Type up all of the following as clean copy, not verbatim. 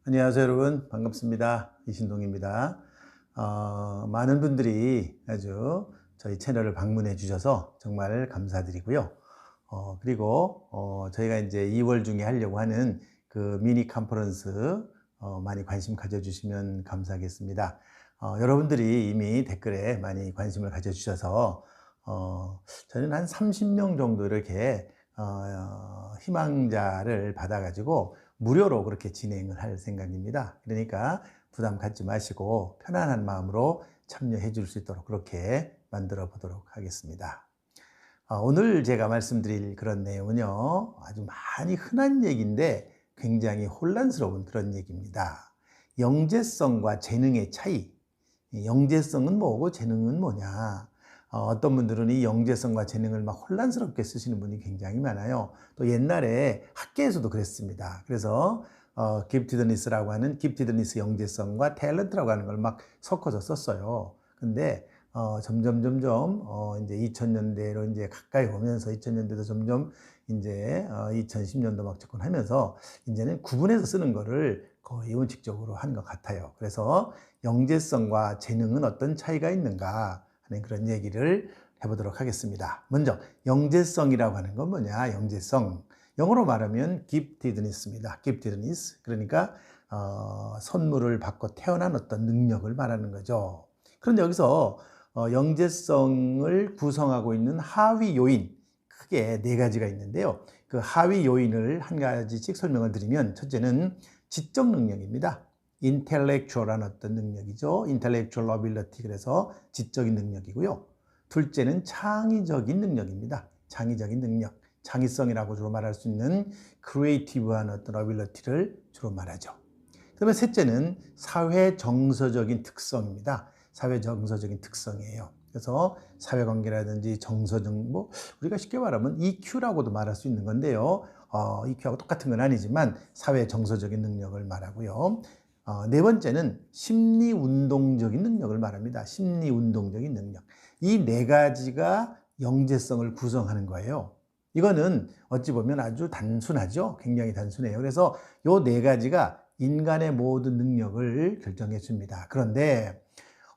안녕하세요, 여러분. 반갑습니다. 이신동입니다. 많은 분들이 아주 저희 채널을 방문해 주셔서 정말 감사드리고요. 그리고 저희가 이제 2월 중에 하려고 하는 그 미니 컨퍼런스 많이 관심 가져주시면 감사하겠습니다. 여러분들이 이미 댓글에 많이 관심을 가져주셔서 저는 한 30명 정도 이렇게 희망자를 받아가지고 무료로 그렇게 진행을 할 생각입니다. 그러니까 부담 갖지 마시고 편안한 마음으로 참여해 줄 수 있도록 그렇게 만들어 보도록 하겠습니다. 오늘 제가 말씀드릴 그런 내용은요, 아주 많이 흔한 얘기인데 굉장히 혼란스러운 그런 얘기입니다. 영재성과 재능의 차이. 영재성은 뭐고 재능은 뭐냐? 어떤 분들은 이 영재성과 재능을 막 혼란스럽게 쓰시는 분이 굉장히 많아요. 또 옛날에 학계에서도 그랬습니다. 그래서 기프티드니스라고 하는 기프티드니스 영재성과 탤런트라고 하는 걸 막 섞어서 썼어요. 근데 점점 이제 2000년대로 이제 가까이 오면서 2000년대도 점점 이제 2010년도 막 접근하면서 이제는 구분해서 쓰는 거를 거의 원칙적으로 한 것 같아요. 그래서 영재성과 재능은 어떤 차이가 있는가 하는 그런 얘기를 해보도록 하겠습니다. 먼저 영재성이라고 하는 건 뭐냐? 영재성. 영어로 말하면 giftedness입니다. giftedness. 그러니까 선물을 받고 태어난 어떤 능력을 말하는 거죠. 그런데 여기서 영재성을 구성하고 있는 하위 요인, 크게 네 가지가 있는데요. 그 하위 요인을 한 가지씩 설명을 드리면, 첫째는 지적 능력입니다. intellectual한 어떤 능력이죠. intellectual ability, 그래서 지적인 능력이고요. 둘째는 창의적인 능력입니다. 창의적인 능력, 창의성이라고 주로 말할 수 있는 creative한 어떤 ability를 주로 말하죠. 그 다음에 셋째는 사회 정서적인 특성입니다. 사회 정서적인 특성이에요. 그래서 사회관계라든지 정서적, 우리가 쉽게 말하면 EQ라고도 말할 수 있는 건데요. EQ하고 똑같은 건 아니지만 사회 정서적인 능력을 말하고요. 네 번째는 심리운동적인 능력을 말합니다. 심리운동적인 능력. 이 네 가지가 영재성을 구성하는 거예요. 이거는 어찌 보면 아주 단순하죠. 굉장히 단순해요. 그래서 이 네 가지가 인간의 모든 능력을 결정해 줍니다. 그런데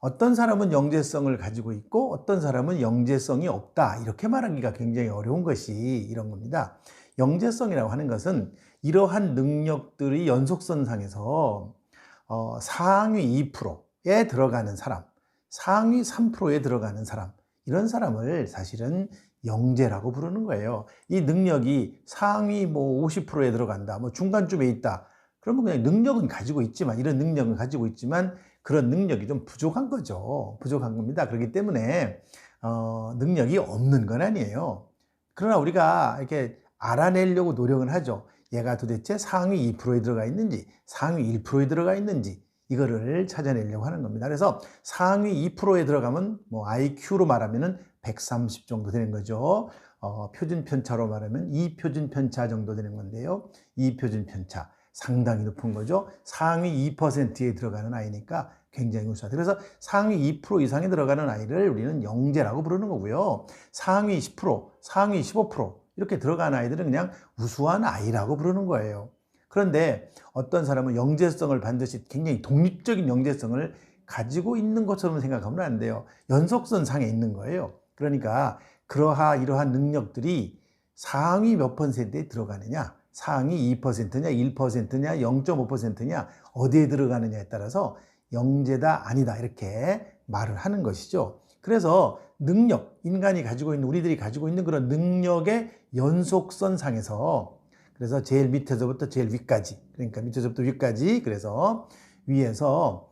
어떤 사람은 영재성을 가지고 있고 어떤 사람은 영재성이 없다, 이렇게 말하기가 굉장히 어려운 것이 이런 겁니다. 영재성이라고 하는 것은 이러한 능력들이 연속선상에서 상위 2%에 들어가는 사람, 상위 3%에 들어가는 사람, 이런 사람을 사실은 영재라고 부르는 거예요. 이 능력이 상위 50%에 들어간다, 중간쯤에 있다, 그러면 그냥 능력은 가지고 있지만, 이런 능력은 가지고 있지만 그런 능력이 좀 부족한 거죠. 부족한 겁니다. 그렇기 때문에 능력이 없는 건 아니에요. 그러나 우리가 이렇게 알아내려고 노력은 하죠. 얘가 도대체 상위 2%에 들어가 있는지, 상위 1%에 들어가 있는지, 이거를 찾아내려고 하는 겁니다. 그래서 상위 2%에 들어가면 IQ로 말하면 130 정도 되는 거죠. 표준 편차로 말하면 2표준 편차 정도 되는 건데요. 2표준 편차. 상당히 높은 거죠. 상위 2%에 들어가는 아이니까 굉장히 우수하다. 그래서 상위 2% 이상에 들어가는 아이를 우리는 영재라고 부르는 거고요. 상위 10%, 상위 15% 이렇게 들어가는 아이들은 그냥 우수한 아이라고 부르는 거예요. 그런데 어떤 사람은 영재성을 반드시 굉장히 독립적인 영재성을 가지고 있는 것처럼 생각하면 안 돼요. 연속선 상에 있는 거예요. 그러니까 이러한 능력들이 상위 몇 퍼센트에 들어가느냐, 상위 2%냐, 1%냐, 0.5%냐, 어디에 들어가느냐에 따라서 영재다, 아니다, 이렇게 말을 하는 것이죠. 그래서 능력, 인간이 가지고 있는, 우리들이 가지고 있는 그런 능력의 연속선 상에서, 그래서 제일 밑에서부터 제일 위까지, 그러니까 밑에서부터 위까지, 그래서 위에서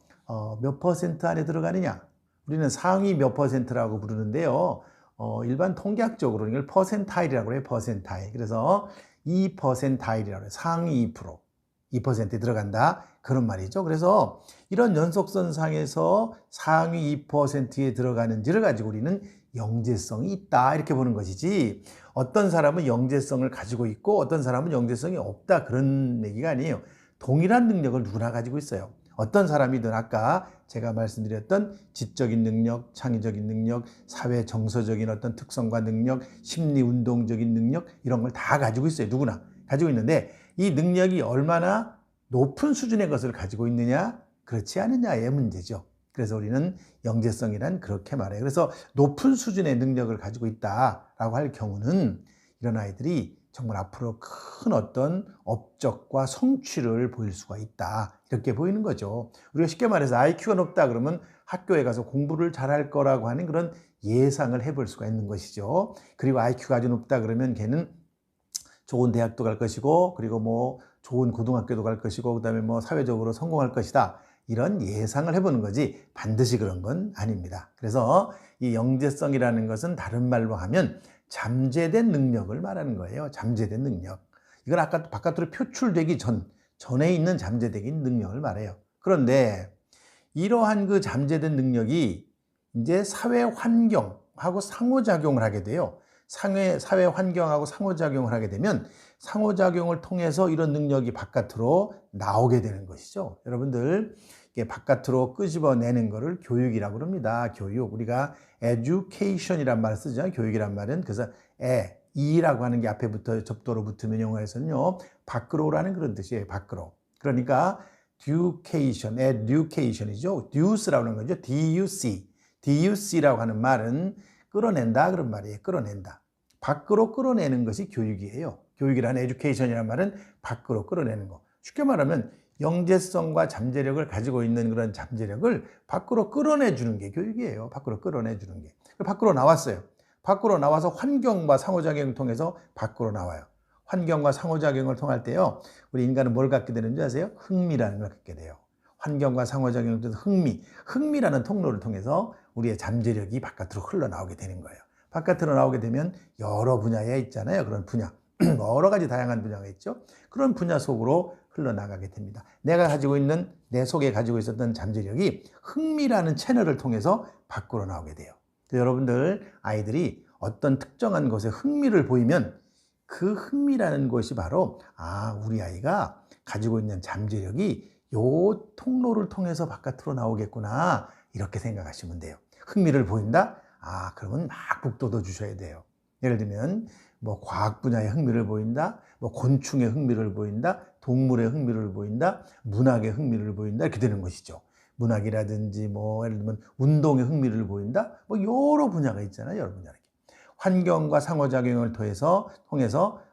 몇 퍼센트 안에 들어가느냐, 우리는 상위 몇 퍼센트라고 부르는데요. 일반 통계학적으로 이걸 퍼센타일이라고 해요. 퍼센타일. 그래서 2%이라고 해요. 상위 2%, 2%에 들어간다, 그런 말이죠. 그래서 이런 연속선상에서 상위 2%에 들어가는지를 가지고 우리는 영재성이 있다, 이렇게 보는 것이지, 어떤 사람은 영재성을 가지고 있고 어떤 사람은 영재성이 없다, 그런 얘기가 아니에요. 동일한 능력을 누구나 가지고 있어요. 어떤 사람이든 아까 제가 말씀드렸던 지적인 능력, 창의적인 능력, 사회 정서적인 어떤 특성과 능력, 심리 운동적인 능력, 이런 걸 다 가지고 있어요. 누구나 가지고 있는데 이 능력이 얼마나 높은 수준의 것을 가지고 있느냐, 그렇지 않느냐의 문제죠. 그래서 우리는 영재성이란 그렇게 말해요. 그래서 높은 수준의 능력을 가지고 있다라고 할 경우는 이런 아이들이 정말 앞으로 큰 어떤 업적과 성취를 보일 수가 있다, 이렇게 보이는 거죠. 우리가 쉽게 말해서 IQ가 높다 그러면 학교에 가서 공부를 잘할 거라고 하는 그런 예상을 해볼 수가 있는 것이죠. 그리고 IQ가 아주 높다 그러면 걔는 좋은 대학도 갈 것이고, 그리고 뭐 좋은 고등학교도 갈 것이고, 그다음에 뭐 사회적으로 성공할 것이다, 이런 예상을 해보는 거지 반드시 그런 건 아닙니다. 그래서 이 영재성이라는 것은 다른 말로 하면 잠재된 능력을 말하는 거예요. 잠재된 능력. 이건 아까 바깥으로 표출되기 전에 있는 잠재된 능력을 말해요. 그런데 이러한 그 잠재된 능력이 이제 사회 환경하고 상호작용을 하게 돼요. 사회 환경하고 상호작용을 하게 되면 상호작용을 통해서 이런 능력이 바깥으로 나오게 되는 것이죠. 여러분들, 이게 바깥으로 끄집어내는 것을 교육이라고 합니다. 교육. 우리가 education이란 말을 쓰죠. 교육이란 말은. 그래서 이라고 하는 게 앞에 붙어 접도로 붙으면 영어에서는요, 밖으로라는 그런 뜻이에요. 밖으로. 그러니까 education이죠. duce라고 하는 거죠. duc라고 하는 말은 끌어낸다, 그런 말이에요. 끌어낸다. 밖으로 끌어내는 것이 교육이에요. 교육이라는 education이라는 말은 밖으로 끌어내는 거. 쉽게 말하면 영재성과 잠재력을 가지고 있는 그런 잠재력을 밖으로 끌어내주는 게 교육이에요. 밖으로 끌어내주는 게. 밖으로 나왔어요. 밖으로 나와서 환경과 상호작용을 통해서 밖으로 나와요. 환경과 상호작용을 통할 때요, 우리 인간은 뭘 갖게 되는지 아세요? 흥미라는 걸 갖게 돼요. 환경과 상호작용을 통해서 흥미라는 통로를 통해서 우리의 잠재력이 바깥으로 흘러나오게 되는 거예요. 바깥으로 나오게 되면 여러 분야에 있잖아요. 그런 분야. 여러 가지 다양한 분야가 있죠. 그런 분야 속으로 흘러나가게 됩니다. 내가 가지고 있는, 내 속에 가지고 있었던 잠재력이 흥미라는 채널을 통해서 밖으로 나오게 돼요. 여러분들, 아이들이 어떤 특정한 것에 흥미를 보이면 그 흥미라는 것이 바로, 우리 아이가 가지고 있는 잠재력이 요 통로를 통해서 바깥으로 나오겠구나, 이렇게 생각하시면 돼요. 흥미를 보인다? 그러면 막 북돋워 주셔야 돼요. 예를 들면 뭐 과학 분야에 흥미를 보인다, 뭐 곤충에 흥미를 보인다, 동물에 흥미를 보인다, 문학에 흥미를 보인다, 이렇게 되는 것이죠. 문학이라든지 뭐 예를 들면 운동에 흥미를 보인다, 뭐 여러 분야가 있잖아요. 여러 분야. 환경과 상호작용을 통해서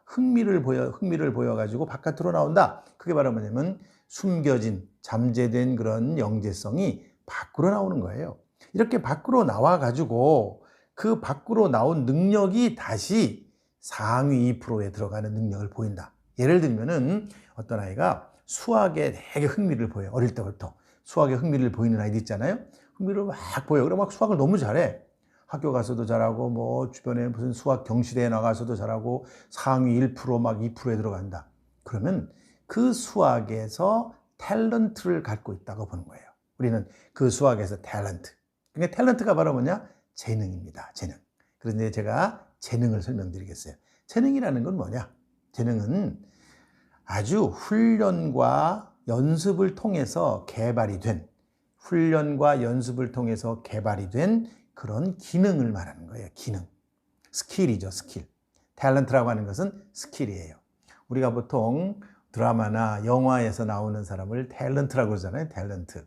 흥미를 보여가지고 바깥으로 나온다. 그게 바로 뭐냐면 숨겨진, 잠재된 그런 영재성이 밖으로 나오는 거예요. 이렇게 밖으로 나와가지고 그 밖으로 나온 능력이 다시 상위 2%에 들어가는 능력을 보인다. 예를 들면은 어떤 아이가 수학에 되게 흥미를 보여요. 어릴 때부터. 수학에 흥미를 보이는 아이들 있잖아요. 흥미를 막 보여. 그럼 막 수학을 너무 잘해. 학교 가서도 잘하고, 뭐 주변에 무슨 수학 경시대에 나가서도 잘하고, 상위 1%, 막 2%에 들어간다. 그러면 그 수학에서 탤런트를 갖고 있다고 보는 거예요. 우리는 그 수학에서 탤런트. 그러니까 탤런트가 바로 뭐냐? 재능입니다. 재능. 그래서 이제 제가 재능을 설명드리겠어요. 재능이라는 건 뭐냐? 재능은 아주 훈련과 연습을 통해서 개발이 된, 그런 기능을 말하는 거예요. 기능. 스킬이죠, 스킬. 탤런트라고 하는 것은 스킬이에요. 우리가 보통 드라마나 영화에서 나오는 사람을 탤런트라고 그러잖아요. 탤런트.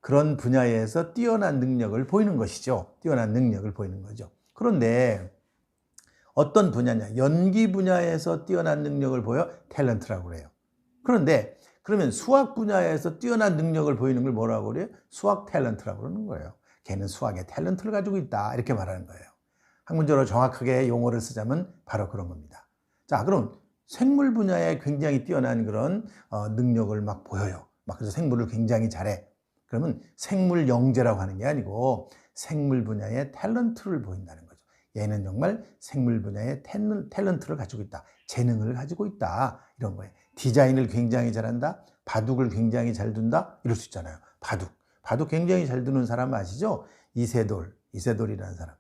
그런 분야에서 뛰어난 능력을 보이는 것이죠. 뛰어난 능력을 보이는 거죠. 그런데 어떤 분야냐? 연기 분야에서 뛰어난 능력을 보여 탤런트라고 그래요. 그런데 그러면 수학 분야에서 뛰어난 능력을 보이는 걸 뭐라고 그래요? 수학 탤런트라고 그러는 거예요. 걔는 수학에 탤런트를 가지고 있다, 이렇게 말하는 거예요. 학문적으로 정확하게 용어를 쓰자면 바로 그런 겁니다. 자, 그럼 생물 분야에 굉장히 뛰어난 그런 능력을 막 보여요. 막 그래서 생물을 굉장히 잘해. 그러면 생물 영재라고 하는 게 아니고 생물 분야에 탤런트를 보인다는 거죠. 얘는 정말 생물 분야에 탤런트를 가지고 있다. 재능을 가지고 있다. 이런 거예요. 디자인을 굉장히 잘한다. 바둑을 굉장히 잘 둔다. 이럴 수 있잖아요. 바둑 굉장히 잘 두는 사람 아시죠? 이세돌이라는 사람.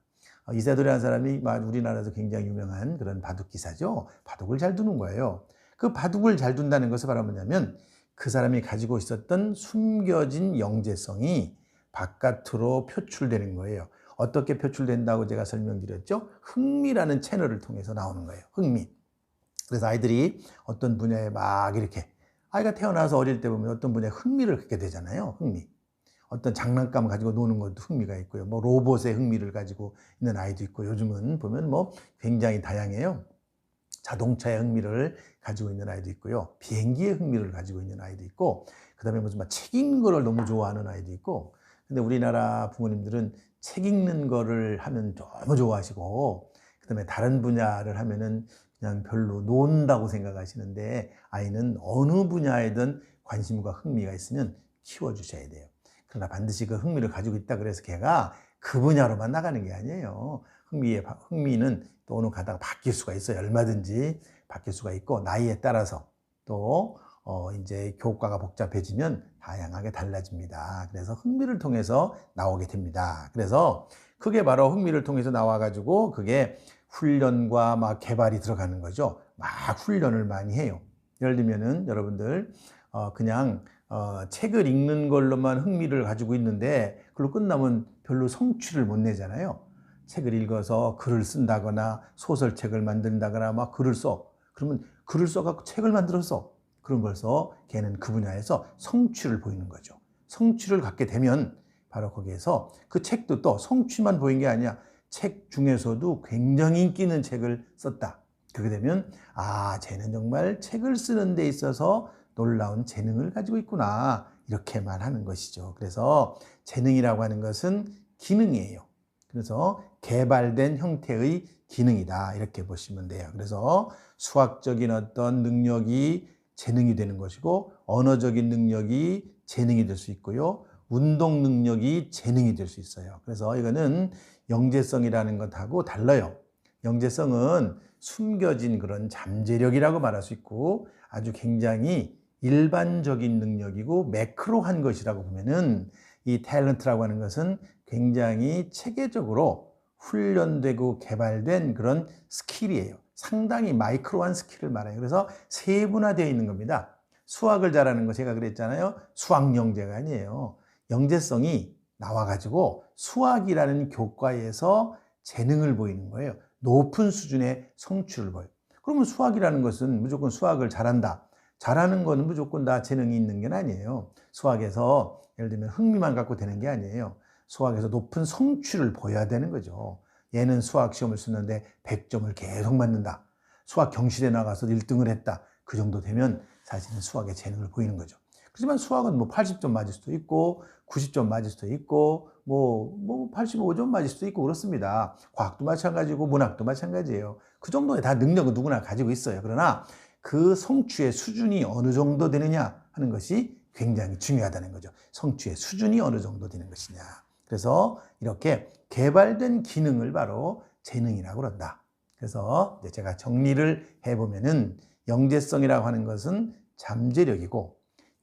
이세돌이라는 사람이 우리나라에서 굉장히 유명한 그런 바둑 기사죠. 바둑을 잘 두는 거예요. 그 바둑을 잘 둔다는 것은 바로 뭐냐면 그 사람이 가지고 있었던 숨겨진 영재성이 바깥으로 표출되는 거예요. 어떻게 표출된다고 제가 설명드렸죠? 흥미라는 채널을 통해서 나오는 거예요. 흥미. 그래서 아이들이 어떤 분야에 막 이렇게 아이가 태어나서 어릴 때 보면 어떤 분야에 흥미를 갖게 되잖아요. 흥미. 어떤 장난감 가지고 노는 것도 흥미가 있고요. 뭐 로봇에 흥미를 가지고 있는 아이도 있고, 요즘은 보면 뭐 굉장히 다양해요. 자동차에 흥미를 가지고 있는 아이도 있고요. 비행기에 흥미를 가지고 있는 아이도 있고, 그다음에 무슨 막 책 읽는 거를 너무 좋아하는 아이도 있고. 근데 우리나라 부모님들은 책 읽는 거를 하면 너무 좋아하시고, 그다음에 다른 분야를 하면은 그냥 별로 논다고 생각하시는데, 아이는 어느 분야에든 관심과 흥미가 있으면 키워주셔야 돼요. 그러나 반드시 그 흥미를 가지고 있다 그래서 걔가 그 분야로만 나가는 게 아니에요. 흥미는 또 어느 가다가 바뀔 수가 있어요. 얼마든지 바뀔 수가 있고, 나이에 따라서 또 이제 교과가 복잡해지면 다양하게 달라집니다. 그래서 흥미를 통해서 나오게 됩니다. 그래서 그게 바로 흥미를 통해서 나와가지고 그게 훈련과 막 개발이 들어가는 거죠. 막 훈련을 많이 해요. 예를 들면은 여러분들 그냥 책을 읽는 걸로만 흥미를 가지고 있는데 그걸로 끝나면 별로 성취를 못 내잖아요. 책을 읽어서 글을 쓴다거나 소설책을 만든다거나 막 글을 써. 그러면 글을 써갖고 책을 만들어서 그런 걸서 걔는 그 분야에서 성취를 보이는 거죠. 성취를 갖게 되면 바로 거기에서 그 책도 또 성취만 보인 게 아니야. 책 중에서도 굉장히 인기 있는 책을 썼다. 그렇게 되면 쟤는 정말 책을 쓰는 데 있어서 놀라운 재능을 가지고 있구나. 이렇게만 하는 것이죠. 그래서 재능이라고 하는 것은 기능이에요. 그래서 개발된 형태의 기능이다. 이렇게 보시면 돼요. 그래서 수학적인 어떤 능력이 재능이 되는 것이고, 언어적인 능력이 재능이 될 수 있고요. 운동 능력이 재능이 될 수 있어요. 그래서 이거는 영재성이라는 것하고 달라요. 영재성은 숨겨진 그런 잠재력이라고 말할 수 있고, 아주 굉장히 일반적인 능력이고 매크로한 것이라고 보면은, 이 탤런트라고 하는 것은 굉장히 체계적으로 훈련되고 개발된 그런 스킬이에요. 상당히 마이크로한 스킬을 말해요. 그래서 세분화되어 있는 겁니다. 수학을 잘하는 거 제가 그랬잖아요. 수학 영재가 아니에요. 영재성이 나와가지고 수학이라는 교과에서 재능을 보이는 거예요. 높은 수준의 성취를 보여요. 그러면 수학이라는 것은 무조건 수학을 잘한다. 잘하는 거는 무조건 다 재능이 있는 게 아니에요. 수학에서 예를 들면 흥미만 갖고 되는 게 아니에요. 수학에서 높은 성취를 보여야 되는 거죠. 얘는 수학 시험을 쓰는데 100점을 계속 맞는다. 수학 경실에 나가서 1등을 했다. 그 정도 되면 사실은 수학의 재능을 보이는 거죠. 그렇지만 수학은 뭐 80점 맞을 수도 있고 90점 맞을 수도 있고 뭐 85점 맞을 수도 있고 그렇습니다. 과학도 마찬가지고 문학도 마찬가지예요. 그 정도의 다 능력은 누구나 가지고 있어요. 그러나 그 성취의 수준이 어느 정도 되느냐 하는 것이 굉장히 중요하다는 거죠. 성취의 수준이 어느 정도 되는 것이냐. 그래서 이렇게 개발된 기능을 바로 재능이라고 그런다. 그래서 제가 정리를 해보면은, 영재성이라고 하는 것은 잠재력이고,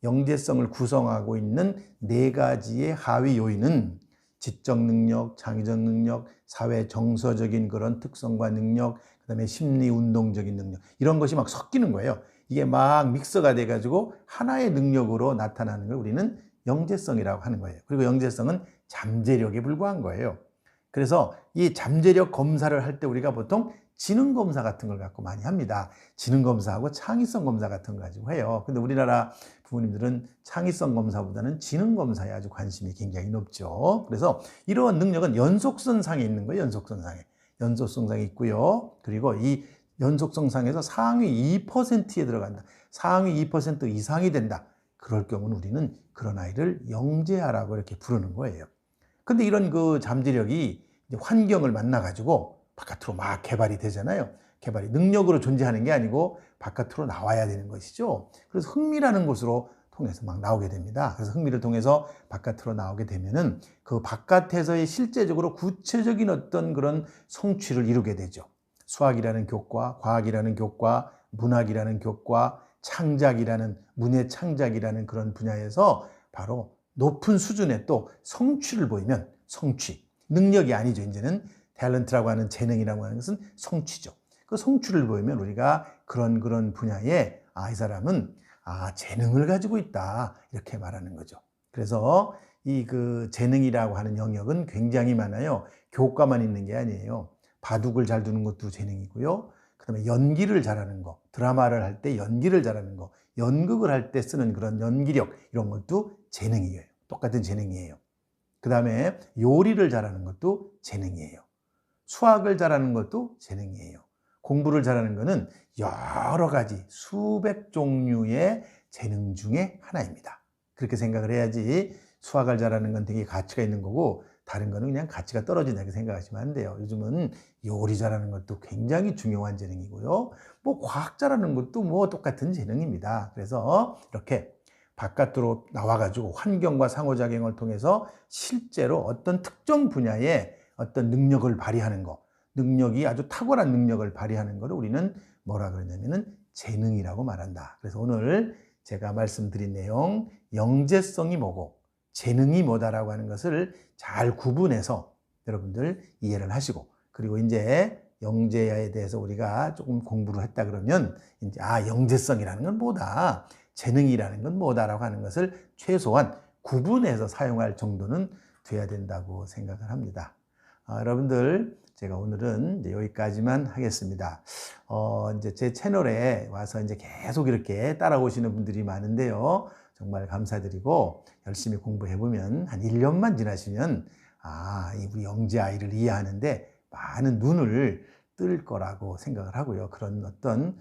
영재성을 구성하고 있는 4가지의 하위 요인은 지적 능력, 창의적 능력, 사회 정서적인 그런 특성과 능력, 그다음에 심리 운동적인 능력, 이런 것이 막 섞이는 거예요. 이게 막 믹서가 돼가지고 하나의 능력으로 나타나는 걸 우리는 영재성이라고 하는 거예요. 그리고 영재성은 잠재력에 불과한 거예요. 그래서 이 잠재력 검사를 할 때 우리가 보통 지능 검사 같은 걸 갖고 많이 합니다. 지능 검사하고 창의성 검사 같은 거 가지고 해요. 근데 우리나라 부모님들은 창의성 검사보다는 지능 검사에 아주 관심이 굉장히 높죠. 그래서 이러한 능력은 연속선상에 있는 거예요. 연속선상에 있고요. 그리고 이 연속선상에서 상위 2%에 들어간다. 상위 2% 이상이 된다. 그럴 경우는 우리는 그런 아이를 영재아라고 이렇게 부르는 거예요. 근데 이런 그 잠재력이 환경을 만나가지고 바깥으로 막 개발이 되잖아요. 개발이 능력으로 존재하는 게 아니고 바깥으로 나와야 되는 것이죠. 그래서 흥미라는 곳으로 통해서 막 나오게 됩니다. 그래서 흥미를 통해서 바깥으로 나오게 되면은 그 바깥에서의 실제적으로 구체적인 어떤 그런 성취를 이루게 되죠. 수학이라는 교과, 과학이라는 교과, 문학이라는 교과, 창작이라는, 문예 창작이라는 그런 분야에서 바로 높은 수준의 또 성취를 보이면, 성취, 능력이 아니죠. 이제는 탤런트라고 하는, 재능이라고 하는 것은 성취죠. 그 성취를 보이면 우리가 그런 분야에 이 사람은 재능을 가지고 있다, 이렇게 말하는 거죠. 그래서 이 그 재능이라고 하는 영역은 굉장히 많아요. 교과만 있는 게 아니에요. 바둑을 잘 두는 것도 재능이고요. 그 그다음에 연기를 잘하는 거, 드라마를 할 때 연기를 잘하는 거, 연극을 할 때 쓰는 그런 연기력, 이런 것도 재능이에요. 똑같은 재능이에요. 그다음에 요리를 잘하는 것도 재능이에요. 수학을 잘하는 것도 재능이에요. 공부를 잘하는 것은 여러 가지 수백 종류의 재능 중에 하나입니다. 그렇게 생각을 해야지 수학을 잘하는 건 되게 가치가 있는 거고 다른 거는 그냥 가치가 떨어진다 이렇게 생각하시면 안 돼요. 요즘은 요리 잘하는 것도 굉장히 중요한 재능이고요. 뭐 과학 잘하는 것도 뭐 똑같은 재능입니다. 그래서 이렇게 바깥으로 나와가지고 환경과 상호작용을 통해서 실제로 어떤 특정 분야의 어떤 능력을 발휘하는 거, 능력이 아주 탁월한 능력을 발휘하는 것을 우리는 뭐라 그러냐면은 재능이라고 말한다. 그래서 오늘 제가 말씀드린 내용, 영재성이 뭐고 재능이 뭐다라고 하는 것을 잘 구분해서 여러분들 이해를 하시고, 그리고 이제 영재에 대해서 우리가 조금 공부를 했다 그러면 이제 영재성이라는 건 뭐다, 재능이라는 건 뭐다라고 하는 것을 최소한 구분해서 사용할 정도는 돼야 된다고 생각을 합니다. 여러분들, 제가 오늘은 이제 여기까지만 하겠습니다. 이제 제 채널에 와서 이제 계속 이렇게 따라오시는 분들이 많은데요. 정말 감사드리고 열심히 공부해보면 한 1년만 지나시면 우리 영재 아이를 이해하는데 많은 눈을 뜰 거라고 생각을 하고요. 그런 어떤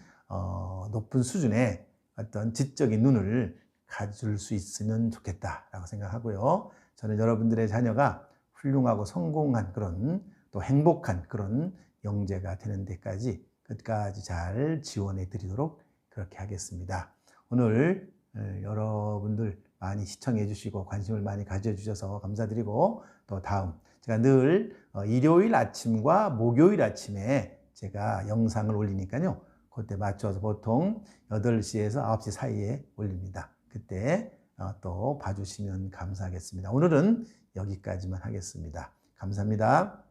높은 수준의 어떤 지적인 눈을 가질 수 있으면 좋겠다라고 생각하고요. 저는 여러분들의 자녀가 훌륭하고 성공한 그런 또 행복한 그런 영재가 되는 데까지 끝까지 잘 지원해 드리도록 그렇게 하겠습니다. 오늘 여러분들 많이 시청해 주시고 관심을 많이 가져 주셔서 감사드리고, 또 다음 제가 늘 일요일 아침과 목요일 아침에 제가 영상을 올리니까요. 그때 맞춰서 보통 8시에서 9시 사이에 올립니다. 그때 또 봐주시면 감사하겠습니다. 오늘은 여기까지만 하겠습니다. 감사합니다.